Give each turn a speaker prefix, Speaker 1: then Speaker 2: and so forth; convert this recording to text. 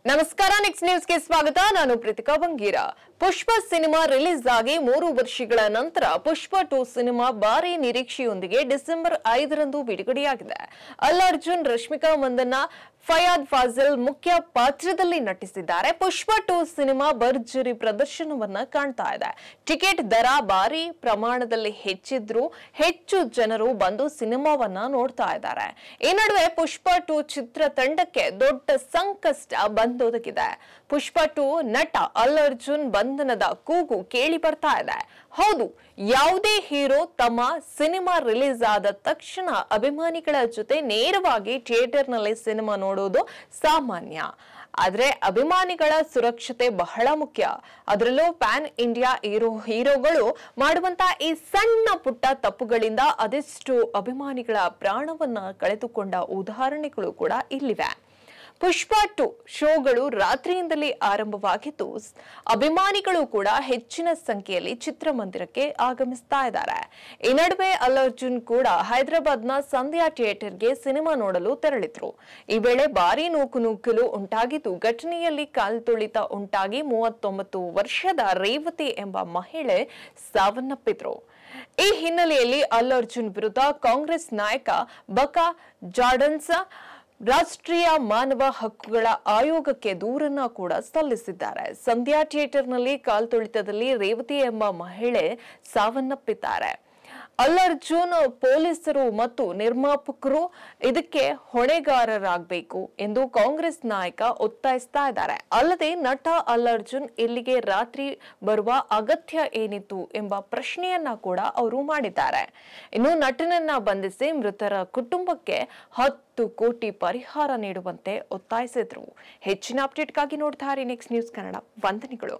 Speaker 1: ನಮಸ್ಕಾರ, ನೆಕ್ಸ್ಟ್ ನ್ಯೂಸ್ಗೆ ಸ್ವಾಗತ. ನಾನು ಪ್ರೀತಿಕಾ ಬಂಗೀರ. ಪುಷ್ಪ ಸಿನಿಮಾ ರಿಲೀಸ್ ಆಗಿ 3 ವರ್ಷಗಳ ನಂತರ ಪುಷ್ಪ 2 ಸಿನಿಮಾ ಭಾರಿ ನಿರೀಕ್ಷೆಯೊಂದಿಗೆ ಡಿಸೆಂಬರ್ 5ರಂದು ಬಿಡುಗಡೆಯಾಗಿದೆ. ಅಲ್ಲು ಅರ್ಜುನ್, ರಶ್ಮಿಕಾ ಮಂದಣ್ಣ, ಫಯಾದ್ ಫಾಜಿಲ್ ಮುಖ್ಯ ಪಾತ್ರದಲ್ಲಿ ನಟಿಸಿದ್ದಾರೆ. ಪುಷ್ಪ 2 ಸಿನಿಮಾ ಭರ್ಜರಿ ಪ್ರದರ್ಶನವನ್ನ ಕಾಣ್ತಾ ಇದೆ. ಟಿಕೆಟ್ ದರ ಭಾರಿ ಪ್ರಮಾಣದಲ್ಲಿ ಹೆಚ್ಚಿದ್ರು ಹೆಚ್ಚು ಜನರು ಬಂದು ಸಿನಿಮಾವನ್ನ ನೋಡ್ತಾ ಇದ್ದಾರೆ. ಈ ನಡುವೆ ಪುಷ್ಪ 2 ಚಿತ್ರತಂಡಕ್ಕೆ ದೊಡ್ಡ ಸಂಕಷ್ಟ ಬಂದೊದಗಿದೆ. ಪುಷ್ಪ 2 ನಟ ಅಲ್ಲು ಅರ್ಜುನ್ ಬಂಧನದ ಕೂಗು ಕೇಳಿ ಬರ್ತಾ ಇದೆ. ಹೌದು, ಯಾವುದೇ ಹೀರೋ ತಮ್ಮ ಸಿನಿಮಾ ರಿಲೀಸ್ ಆದ ತಕ್ಷಣ ಅಭಿಮಾನಿಗಳ ಜೊತೆ ನೇರವಾಗಿ ಥಿಯೇಟರ್ನಲ್ಲಿ ಸಿನಿಮಾ ನೋಡೋದು ಸಾಮಾನ್ಯ. ಆದ್ರೆ ಅಭಿಮಾನಿಗಳ ಸುರಕ್ಷತೆ ಬಹಳ ಮುಖ್ಯ. ಅದರಲ್ಲೂ ಪ್ಯಾನ್ ಇಂಡಿಯಾ ಹೀರೋಗಳು ಮಾಡುವಂತ ಈ ಸಣ್ಣ ಪುಟ್ಟ ತಪ್ಪುಗಳಿಂದ ಅದೆಷ್ಟು ಅಭಿಮಾನಿಗಳ ಪ್ರಾಣವನ್ನ ಕಳೆದುಕೊಂಡ ಉದಾಹರಣೆಗಳು ಕೂಡ ಇಲ್ಲಿವೆ. ಪುಷ್ಪ 2 ಶೋಗಳು ರಾತ್ರಿಯಿಂದಲೇ ಆರಂಭವಾಗಿದ್ದು ಅಭಿಮಾನಿಗಳು ಕೂಡ ಹೆಚ್ಚಿನ ಸಂಖ್ಯೆಯಲ್ಲಿ ಚಿತ್ರಮಂದಿರಕ್ಕೆ ಆಗಮಿಸ್ತಾ ಇದ್ದಾರೆ. ಈ ನಡುವೆ ಅಲ್ಲು ಅರ್ಜುನ್ ಕೂಡ ಹೈದರಾಬಾದ್ನ ಸಂಧ್ಯಾ ಥಿಯೇಟರ್ಗೆ ಸಿನಿಮಾ ನೋಡಲು ತೆರಳಿದ್ರು. ಈ ವೇಳೆ ಭಾರೀ ನೂಕುನುಗ್ಗಲು ಉಂಟಾಗಿದ್ದು ಘಟನೆಯಲ್ಲಿ ಕಾಲ್ತುಳಿತ ಉಂಟಾಗಿ 39 ವರ್ಷದ ರೇವತಿ ಎಂಬ ಮಹಿಳೆ ಸಾವನ್ನಪ್ಪಿದ್ರು. ಈ ಹಿನ್ನೆಲೆಯಲ್ಲಿ ಅಲ್ಲು ಅರ್ಜುನ್ ವಿರುದ್ಧ ಕಾಂಗ್ರೆಸ್ ನಾಯಕ ಬಕಾ ಜಾರ್ಡನ್ಸ್ ರಾಷ್ಟ್ರೀಯ ಮಾನವ ಹಕ್ಕುಗಳ ಆಯೋಗಕ್ಕೆ ದೂರನ್ನ ಕೂಡ ಸಲ್ಲಿಸಿದ್ದಾರೆ. ಸಂಧ್ಯಾ ಥಿಯೇಟರ್ನಲ್ಲಿ ಕಾಲ್ತುಳಿತದಲ್ಲಿ ರೇವತಿ ಎಂಬ ಮಹಿಳೆ ಸಾವನ್ನಪ್ಪಿದ್ದಾರೆ. ಅಲ್ಲು ಅರ್ಜುನ್, ಪೊಲೀಸರು ಮತ್ತು ನಿರ್ಮಾಪಕರು ಇದಕ್ಕೆ ಹೊಣೆಗಾರರಾಗಬೇಕು ಎಂದು ಕಾಂಗ್ರೆಸ್ ನಾಯಕ ಒತ್ತಾಯಿಸ್ತಾ ಇದ್ದಾರೆ. ಅಲ್ಲದೆ ನಟ ಅಲ್ಲು ಅರ್ಜುನ್ ಇಲ್ಲಿಗೆ ರಾತ್ರಿ ಬರುವ ಅಗತ್ಯ ಏನಿತ್ತು ಎಂಬ ಪ್ರಶ್ನೆಯನ್ನ ಕೂಡ ಅವರು ಮಾಡಿದ್ದಾರೆ. ಇನ್ನು ನಟನನ್ನ ಬಂಧಿಸಿ ಮೃತರ ಕುಟುಂಬಕ್ಕೆ 10 ಕೋಟಿ ಪರಿಹಾರ ನೀಡುವಂತೆ ಒತ್ತಾಯಿಸಿದ್ರು. ಹೆಚ್ಚಿನ ಅಪ್ಡೇಟ್ಗಾಗಿ ನೋಡ್ತಾ ಇರಿ ನೆಕ್ಸ್ಟ್ ನ್ಯೂಸ್ ಕನ್ನಡ. ವಂದನೆಗಳು.